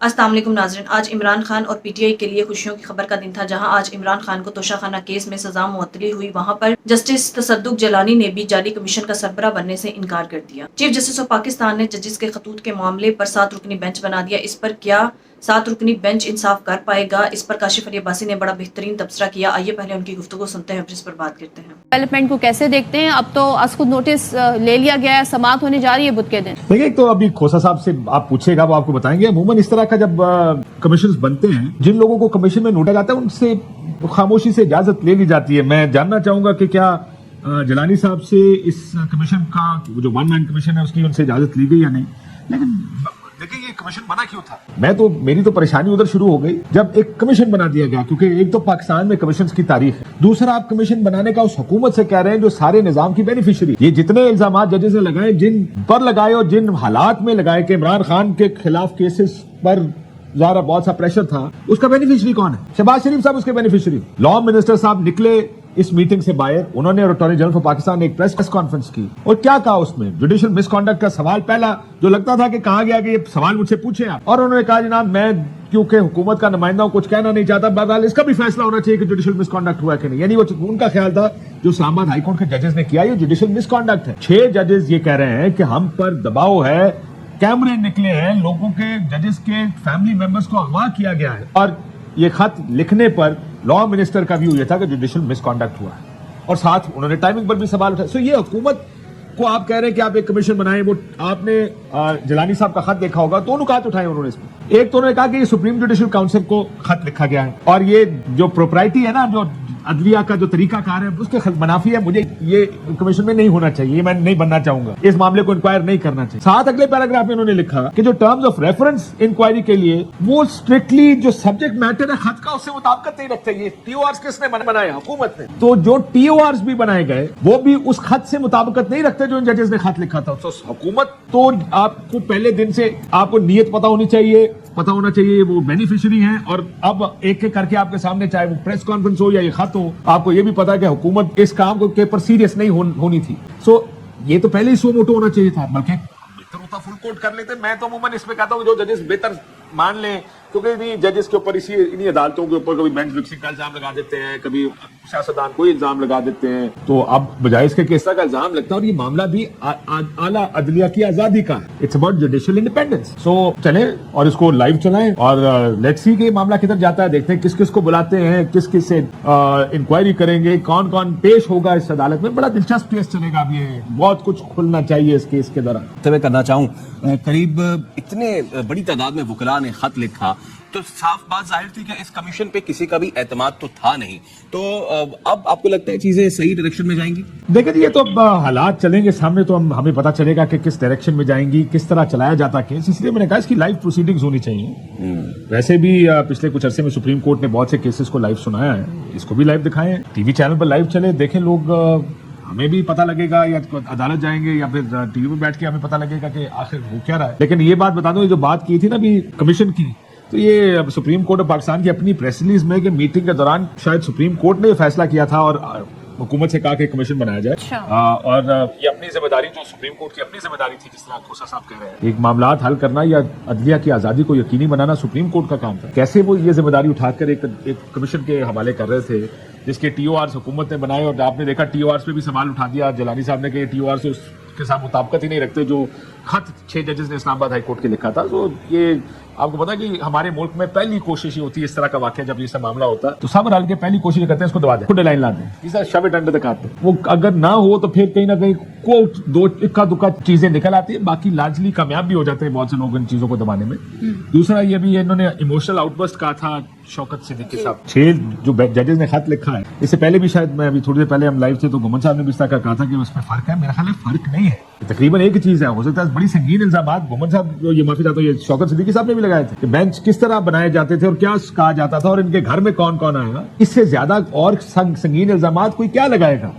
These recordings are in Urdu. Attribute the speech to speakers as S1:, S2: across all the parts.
S1: السلام علیکم ناظرین، آج عمران خان اور پی ٹی آئی کے لیے خوشیوں کی خبر کا دن تھا، جہاں آج عمران خان کو توشہ خانہ کیس میں سزا معطلی ہوئی۔ وہاں پر جسٹس تصدق جیلانی نے بھی جالی کمیشن کا سربراہ بننے سے انکار کر دیا۔ چیف جسٹس آف پاکستان نے ججز کے خطوط کے معاملے پر 7 رکنی بینچ بنا دیا۔ اس پر کیا 7 رکنی بینچ انصاف کر پائے گا؟ اس پر کاشف علی عباسی نے بڑا بہترین تبصرہ کیا۔ آئیے پہلے ان کی گفتگو سنتے ہیں پھر اس پر بات کرتے ہیں۔
S2: ڈیولپمنٹ کو کیسے دیکھتے ہیں؟ اب تو اسکو نوٹس لے لیا گیا ہے، سماعت ہونے جا رہی ہے بدھ کے دن۔
S3: دیکھیں، ایک تو ابھی کھوسا صاحب سے آپ پوچھے گا وہ آپ کو بتائیں گے۔ عموماً اس طرح کا جب کمیشنز بنتے ہیں، جن لوگوں کو کمیشن میں نوٹا جاتا ہے ان سے خاموشی سے اجازت لے لی جاتی ہے۔ میں جاننا چاہوں گا کہ کیا جیلانی صاحب سے اس کمیشن کا جو ون مین کمیشن ہے اس کی ان سے اجازت لی گئی یا نہیں۔ لیکن دیکھیں، یہ کمیشن بنا کیوں تھا؟ میری تو پریشانی ادھر شروع ہو گئی جب ایک کمیشن بنا دیا گیا، کیونکہ ایک تو پاکستان میں کمیشنز کی تاریخ ہے، دوسرا آپ کمیشن بنانے کا اس حکومت سے کہہ رہے ہیں جو سارے نظام کی بینیفیشری۔ یہ جتنے الزامات ججز نے لگائے، جن پر لگائے اور جن حالات میں لگائے کہ عمران خان کے خلاف کیسز پر ظاہر بہت سا پریشر تھا، اس کا بینیفیشری کون ہے؟ شہباز شریف صاحب اس کے بینیفیشری۔ لا منسٹر صاحب نکلے اس میٹنگ سے باہر، انہوں نے اٹارنی جنرل آف پاکستان نے ایک پریس کانفرنس کی اور کیا کہا اس میں؟ جوڈیشل مس کانڈکٹ کا سوال پہلا جو لگتا تھا کہ کہا گیا کہ یہ سوال مجھ سے پوچھیں آپ، اور انہوں نے کہا جناب میں کیونکہ حکومت کا نمائندہ ہوں کچھ کہنا نہیں چاہتا، بہرحال اس کا بھی فیصلہ ہونا چاہیے کہ جوڈیشل مس کانڈکٹ ہوا ہے کہ نہیں۔ یعنی وہ ان کا خیال تھا جو اسلام آباد ہائی کورٹ کے ججز نے کیا، یہ جوڈیشل مس کانڈکٹ ہے۔ 6 ججز یہ کہہ رہے ہیں کہ ہم پر دباؤ ہے، کیمرے نکلے ہیں، لوگوں کے ججز کے فیملی ممبرز کو اغوا کیا گیا ہے، اور یہ خط لکھنے پر لا منسٹر کا ویو یہ تھا کہ جوڈیشل مس کانڈکٹ ہوا ہے، اور ساتھ انہوں نے ٹائمنگ پر بھی سوال اٹھایا۔ سو یہ حکومت کو آپ کہہ رہے ہیں کہ آپ ایک کمیشن بنائیں، وہ آپ نے جیلانی صاحب کا خط دیکھا ہوگا، 2 نکات اٹھائے انہوں نے اس میں۔ ایک تو انہوں نے کہا کہ یہ سپریم جوڈیشل کاؤنسل کو خط لکھا گیا ہے، اور یہ جو پروپرائٹی ہے نا، جو عدلیہ کا جو طریقہ کار ہے اس کے منافی ہے، مجھے یہ کمیشن میں نہیں ہونا چاہیے، یہ میں نہیں بننا چاہوں گا، اس معاملے کو انکوائر نہیں کرنا چاہیے۔ ساتھ اگلے پیراگراف میں انہوں نے لکھا کہ جو ٹرمز آف ریفرنس انکوائری کے لیے وہ اسٹرکٹلی جو سبجیکٹ میٹر ہے خط کا اس سے مطابقت نہیں رکھتے۔ یہ ٹی او آرز کس نے بنائے؟ حکومت نے۔ تو جو ٹی او آرز بھی بنائے گئے وہ بھی اس خط سے مطابقت نہیں رکھتے جو ان ججز نے خط لکھا تھا۔ تو حکومت تو آپ کو پہلے دن سے آپ کو نیت پتہ ہونی چاہیے، پتہ ہونا چاہیے وہ بینیفیشری ہیں، اور اب ایک ایک کر کے آپ کے سامنے چاہے وہ پریس کانفرنس ہو یا یہ خط ہو، آپ کو یہ بھی پتا ہے کہ حکومت اس کام کو کے پر سیریس نہیں ہونی تھی۔ سو یہ تو پہلے ہی سو موٹو ہونا چاہیے تھا، بلکہ بہتر ہوتا فل کوٹ کر لیتے۔ میں تو عموماً اس میں کہتا ہوں جو ججز بہتر مان لیں، کیونکہ ججز کے اوپر انہی عدالتوں کے اوپر کبھی بینچ فکسنگ کا الزام لگا دیتے ہیں، کبھی سیاستدان کوئی الزام لگا دیتے ہیں، تو اب بجائے اس کے کس طرح کا الزام لگتا ہے، اور یہ معاملہ بھی اعلیٰ عدلیہ کی آزادی کا ہے، اٹس اباؤٹ جوڈیشل انڈیپینڈنس۔ سو چلیں اور اس کو لائیو چلائیں، اور لیٹس سی کہ یہ معاملہ کدھر جاتا ہے، دیکھتے ہیں کس کس کو بلاتے ہیں، کس کس سے انکوائری کریں گے، کون کون پیش ہوگا اس عدالت میں۔ بڑا دلچسپ کیس چلے گا، اب یہ بہت کچھ کھلنا چاہیے اس کیس کے دوران۔
S4: میں کرنا چاہوں قریب اتنے بڑی تعداد میں وکلاء نے خط لکھا تو صاف بات ظاہر تھی کہ اس کمیشن پہ کسی کا بھی اعتماد تو تھا نہیں، تو اب آپ کو لگتا ہے چیزیں صحیح ڈائریکشن میں جائیں گی؟
S3: دیکھیں یہ تو اب حالات چلیں گے سامنے تو ہمیں پتہ چلے گا کہ کس ڈائریکشن میں جائیں گی، کس طرح چلایا جاتا کیس۔ اس لیے میں نے کہا اس کی لائیو پروسیڈنگز ہونی چاہیے۔ ویسے بھی پچھلے کچھ عرصے میں سپریم کورٹ نے بہت سے کیسز کو لائیو سنایا ہے، اس کو بھی لائیو دکھائیں، ٹی وی چینل پر لائیو چلے، دیکھیں لوگ، ہمیں بھی پتہ لگے گا، یا عدالت جائیں گے یا پھر ٹی وی میں بیٹھ کے ہمیں پتہ لگے گا کہ آخر ہو کیا رہا ہے۔ لیکن یہ بات بتا دوں، یہ جو بات کی تھی نا ابھی کمیشن کی، تو یہ سپریم کورٹ آف پاکستان کی اپنی پریس ریلیز میں کہ میٹنگ کے دوران شاید سپریم کورٹ نے یہ فیصلہ کیا تھا اور حکومت سے کہا کہ کمیشن بنایا جائے، اور یہ اپنی ذمہ داری، جو سپریم کورٹ کی اپنی ذمہ داری تھی، جس طرح کھوسا صاحب کہہ رہے ہیں، ایک معاملات حل کرنا یا عدلیہ کی آزادی کو یقینی بنانا سپریم کورٹ کا کام تھا۔ کیسے وہ یہ ذمہ داری اٹھا کر ایک کمیشن کے حوالے کر رہے تھے جس کے ٹی او آرز حکومت نے بنائے، اور آپ نے دیکھا ٹی او آرز پہ بھی سوال اٹھا دیا جیلانی صاحب نے کہ ٹی او آرز اس کے ساتھ مطابقت ہی نہیں رکھتے جو خط 6 ججز نے اسلام آباد ہائی کورٹ کے لکھا تھا۔ تو یہ آپ کو پتا کہ ہمارے ملک میں پہلی کوشش یہ ہوتی ہے اس طرح کا واقعہ جب یہ سب معاملہ ہوتا ہے تو سب رل کے پہلی کوشش کرتے ہیں اس کو دبا دیں، خود لائن لا دیں، show it under the carpet. وہ اگر نہ ہو تو پھر کہیں نہ کہیں کوئی دو اکا دکا چیزیں نکل آتی ہیں، باقی لارجلی کامیاب بھی ہو جاتے ہیں بہت سے لوگ ان چیزوں کو دبانے میں۔ دوسرا یہ بھی انہوں نے ایموشنل آؤٹ برسٹ کہا تھا شوکت صدیقی صاحب، 6 جو ججز نے خط لکھا ہے، اس سے پہلے بھی شاید میں ابھی تھوڑی دیر پہلے ہم لائیو تھے تو گھومن صاحب نے بھی اس طرح کا کہا تھا کہ اس میں فرق ہے، میرا خیال ہے فرق نہیں ہے، تقریباً ایک چیز ہے، ہو سکتا ہے بڑی سنگین الزامات گھومن صاحب یہ معافی چاہتا ہوں، یہ شوکت صدیقی صاحب نے بھی لگائے تھے کہ بینچ کس طرح بنائے جاتے تھے اور کیا کہا جاتا تھا اور ان کے گھر میں کون کون آئے گا، اس سے زیادہ اور سنگین الزامات کوئی کیا لگائے گا۔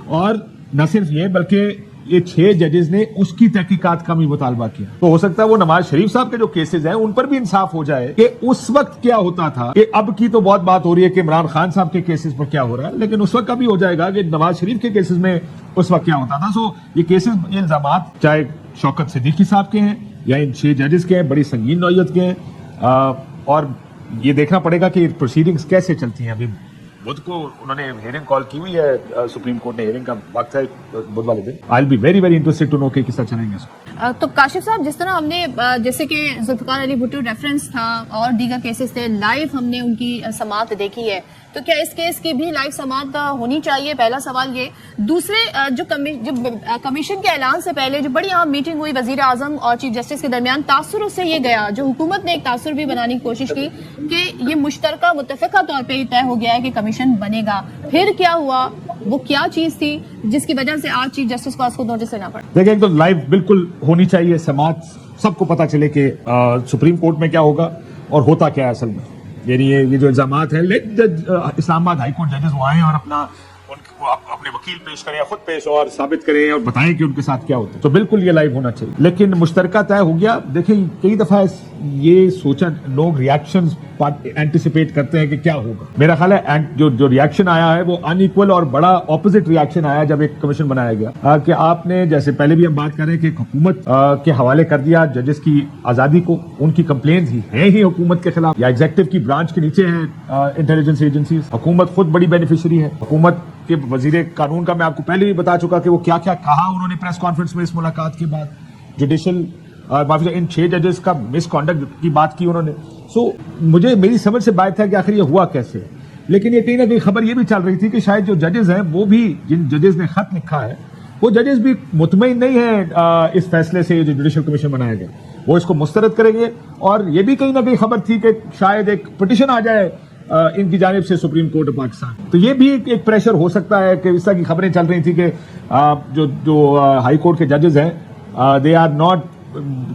S3: اور نہ صرف یہ بلکہ یہ 6 ججز نے اس کی تحقیقات کا بھی مطالبہ کیا، تو ہو سکتا ہے وہ نواز شریف صاحب کے جو کیسز ہیں ان پر بھی انصاف ہو جائے کہ اس وقت کیا ہوتا تھا، کہ اب کی تو بہت بات ہو رہی ہے کہ عمران خان صاحب کے کیسز پر کیا ہو رہا ہے، لیکن اس وقت کا بھی ہو جائے گا کہ نواز شریف کے کیسز میں اس وقت کیا ہوتا تھا۔ سو یہ کیسز، یہ الزامات چاہے شوکت صدیقی صاحب کے ہیں یا ان 6 ججز کے ہیں، بڑی سنگین نوعیت کے ہیں، اور یہ دیکھنا پڑے گا کہ پروسیڈنگز کیسے چلتی ہیں. ابھی بدھ کو انہوں نے ہیئرنگ کال کی ہوئی ہے, سپریم کورٹ نے ہیئرنگ کا وقت ہے بدھ والے دن. I will be very very interested to know کہ کس طرح چلیں گے اس کو.
S2: تو کاشف صاحب, جس طرح ہم نے جیسے کہ ذوالفقار علی بھٹو ریفرنس تھا اور دیگر کیسز تھے, لائیو ہم نے ان کی سماعت دیکھی ہے, تو کیا اس کیس کی بھی لائیو سماعت ہونی چاہیے؟ پہلا سوال یہ. دوسرے, جو کمیشن کے اعلان سے پہلے جو بڑی اہم میٹنگ ہوئی وزیر اعظم اور چیف جسٹس کے درمیان, تاثر اس سے یہ گیا, جو حکومت نے ایک تاثر بھی بنانے کی کوشش کی کہ یہ مشترکہ متفقہ طور پہ یہ طے ہو گیا ہے کہ کمیشن بنے گا. پھر کیا ہوا, وہ کیا چیز تھی جس کی وجہ سے آج چیف جسٹس کو اس کو نوٹس لینا پڑا؟
S3: دیکھیں, ایک تو لائیو بالکل ہونی چاہیے سماعت, سب کو پتا چلے کہ سپریم کورٹ میں کیا ہوگا اور ہوتا کیا ہے اصل میں. یعنی یہ جو الزامات ہیں, اسلام آباد ہائی کورٹ ججز وہ آئیں اور اپنے وکیل پیش کریں یا خود پیش اور ثابت کریں اور بتائیں کہ ان کے ساتھ کیا ہوتا ہے. تو بالکل یہ لائیو ہونا چاہیے. لیکن مشترکہ طے ہو گیا. دیکھیں, کئی دفعہ یہ سوچا لوگ ریاکشنز اینٹیسپیٹ کرتے ہیں کہ کیا ہوگا. میرا خیال ہے جو ریاکشن آیا ہے وہ ان ایکول اور بڑا اپوزٹ ریاکشن آیا جب ایک کمیشن بنایا گیا, کہ آپ نے جیسے پہلے بھی ہم بات کر رہے ہیں کہ حکومت کے حوالے کر دیا ججز کی آزادی کو. ان کی کمپلینز ہیں ہی حکومت کے خلاف, یا ایگزیکٹو کی برانچ کے نیچے ہیں انٹیلیجنس ایجنسیز. حکومت خود بڑی بینیفیشری ہے. حکومت کے وزیر قانون کا میں آپ کو پہلے بھی بتا چکا کہ وہ کیا کیا کہا انہوں نے پریس کانفرنس میں اس ملاقات کے بعد. جوڈیشل ان 6 ججز کا مس کانڈکٹ کی بات کی انہوں نے. سو مجھے میری سمجھ سے بات ہے کہ آخر یہ ہوا کیسے. لیکن یہ کہیں نہ کہیں خبر یہ بھی چل رہی تھی کہ شاید جو ججز ہیں وہ بھی, جن ججز نے خط لکھا ہے وہ ججز بھی مطمئن نہیں ہیں اس فیصلے سے جو جوڈیشل کمیشن بنایا گیا, وہ اس کو مسترد کریں گے. اور یہ بھی کہیں نہ کہیں خبر تھی کہ شاید ایک پٹیشن آ جائے ان کی جانب سے سپریم کورٹ آف پاکستان. تو یہ بھی ایک پریشر ہو سکتا ہے کہ اس طرح کی خبریں چل رہی تھی کہ جو ہائی کورٹ کے ججز ہیں دے آر ناٹ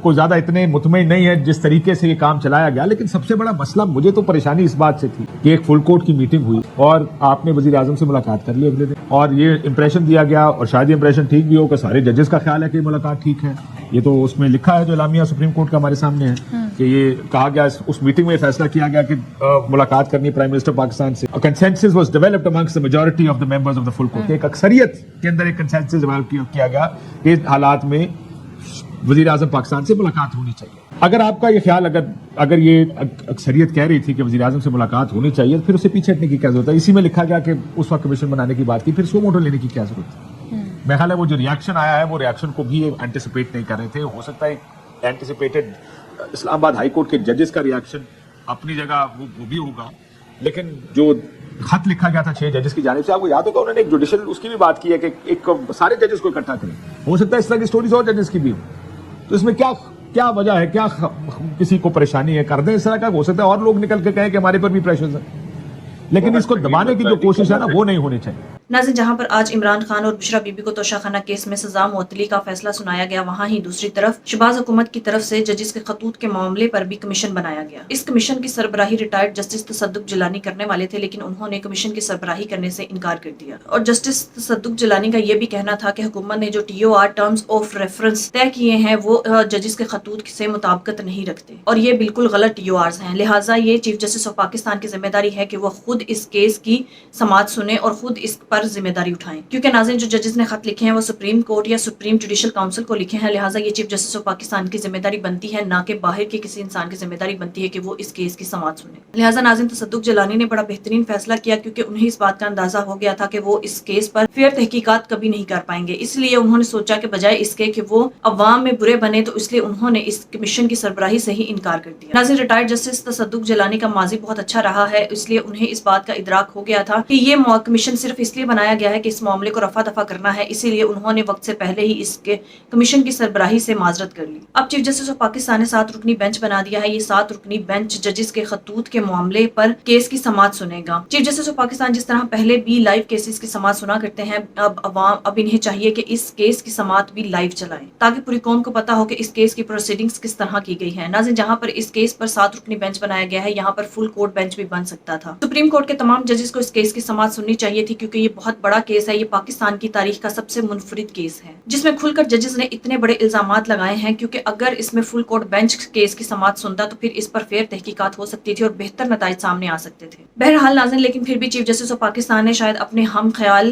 S3: کو زیادہ اتنے مطمئن نہیں ہے جس طریقے سے یہ کام چلایا گیا. لیکن سب سے بڑا مسئلہ مجھے تو پریشانی اس بات سے تھی کہ ایک فل کورٹ کی میٹنگ ہوئی اور آپ نے وزیر اعظم سے ملاقات کر لی اگلے دن, اور یہ امپریشن دیا گیا, اور شاید یہ امپریشن ٹھیک بھی ہو کہ سارے ججز کا خیال ہے کہ ملاقات ٹھیک ہے. یہ تو اس میں لکھا ہے جو اعلامیہ سپریم کورٹ کا ہمارے سامنے ہے کہ یہ کہا گیا, اس میٹنگ میں فیصلہ کیا گیا کہ ملاقات کرنی پرائم منسٹر پاکستان سے. Consensus was developed amongst the majority of the members of the full court. ایک اکثریت کے اندر ایک کنسنسس ڈیولپ کیا گیا کہ حالات میں وزیر اعظم پاکستان سے ملاقات ہونی چاہیے. اگر آپ کا یہ خیال, اگر یہ اکثریت کہہ رہی تھی کہ وزیر اعظم سے ملاقات ہونی چاہیے, پھر اسے پیچھے ہٹنے کی کیا ضرورت ہے؟ اسی میں لکھا گیا کہ اس وقت کمیشن بنانے کی بات کی, پھر سو موٹو لینے کی کیا ضرورت ہے؟ میرا خیال ہے وہ جو ریاکشن آیا ہے وہ ریاکشن کو بھی اینٹیسپیٹ نہیں کر رہے تھے. ہو سکتا ہے اینٹیسپیٹڈ اسلام آباد ہائی کورٹ کے ججز کا ریاکشن اپنی جگہ وہ بھی ہوگا, لیکن جو خط لکھا گیا تھا 6 ججز کی جانب سے, آپ کو یاد ہوگا انہوں نے ایک جوڈیشل اس کی بھی بات کی ہے کہ ایک سارے ججز کو اکٹھا کریں. ہو سکتا ہے اس طرح کی سٹوریز اور ججز کی بھی ہو. تو اس میں کیا وجہ ہے, کیا کسی کو پریشانی ہے, کر دیں اس طرح کا. ہو سکتا ہے اور لوگ نکل کے کہیں کہ ہمارے پر بھی پریشرز ہیں, لیکن اس کو دبانے کی جو کوشش ہے نا وہ نہیں ہونی چاہیے.
S1: ناظرین, جہاں پر آج عمران خان اور بشرا بی بی کو توشہ خانہ کیس میں سزا معطلی کا فیصلہ سنایا گیا, وہاں ہی دوسری طرف شہباز حکومت کی طرف سے ججز کے خطوط کے معاملے پر بھی کمیشن بنایا گیا. اس کمیشن کی سربراہی ریٹائرڈ جسٹس تصدق جیلانی کرنے والے تھے, لیکن انہوں نے کمیشن کی سربراہی کرنے سے انکار کر دیا. اور جسٹس تصدق جیلانی کا یہ بھی کہنا تھا کہ حکومت نے جو TOR ٹرمز آف ریفرنس طے کیے ہیں وہ ججز کے خطوط سے مطابقت نہیں رکھتے, اور یہ بالکل غلط TORs ہیں. لہٰذا یہ چیف جسٹس آف پاکستان کی ذمہ داری ہے کہ وہ خود اس کیس کی سماعت سنیں اور خود اس پر ذمہ داری اٹھائیں. کیونکہ ناظرین, جو ججز نے خط لکھے ہیں وہ سپریم کورٹ یا سپریم جوڈیشل کاؤنسل کو لکھے ہیں, لہٰذا یہ چیف جسٹس آف پاکستان کی ذمہ داری بنتی ہے, نہ کہ باہر کے کسی انسان کی ذمہ داری بنتی ہے کہ وہ اس کیس کی سماعت سنیں. لہٰذا ناظرین, تصدق جیلانی نے بڑا بہترین فیصلہ کیا, کیونکہ انہیں اس بات کا اندازہ ہو گیا تھا کہ وہ اس کیس پر فیئر تحقیقات کبھی نہیں کر پائیں گے. اس لیے انہوں نے سوچا کہ بجائے اس کے کہ وہ عوام میں برے بنے, تو اس لیے انہوں نے اس کمیشن کی سربراہی سے ہی انکار کر دیا. ناظرین, ریٹائرڈ جسٹس تصدق جیلانی کا ماضی بہت اچھا رہا ہے, اس لیے انہیں اس بات کا ادراک ہو گیا تھا کہ یہ کمیشن صرف اس لیے بنایا گیا ہے کہ اس معاملے کو رفع دفع کرنا ہے, اسی لیے انہوں نے وقت سے پہلے ہی اس کے کمیشن کی سربراہی سے معذرت کر لی. اب چیف جسٹس آف پاکستان نے 7 رکنی بینچ بنا دیا ہے. یہ 7 رکنی بینچ ججز کے خطوط کے معاملے پر کیس کی سماعت سنے گا. چیف جسٹس آف پاکستان جس طرح پہلے بھی لائیو کیسز کی سماعت سنا کرتے ہیں, اب انہیں چاہیے کہ اس کیس کی سماعت بھی لائیو چلائیں, تاکہ پوری قوم کو پتا ہو کہ اس کیس کی پروسیڈنگز کس طرح کی گئی ہے. ناظرین, جہاں پر اس کیس پر 7 رکنی بینچ بنایا گیا ہے, یہاں پر فل کورٹ بینچ بھی بن سکتا تھا. سپریم کورٹ کے تمام ججز کو اس کیس کی سماعت سننی چاہیے تھی, کیونکہ یہ بہت بڑا کیس ہے. یہ پاکستان کی تاریخ کا سب سے منفرد کیس ہے جس میں کھل کر ججز نے اتنے بڑے الزامات لگائے ہیں, کیونکہ اگر اس میں فل کورٹ بینچ کیس کی سماعت سنتا تو پھر اس پر فیئر تحقیقات ہو سکتی تھی اور بہتر نتائج سامنے آ سکتے تھے. بہرحال ناظرین, لیکن پھر بھی چیف جسٹس آف پاکستان نے شاید اپنے ہم خیال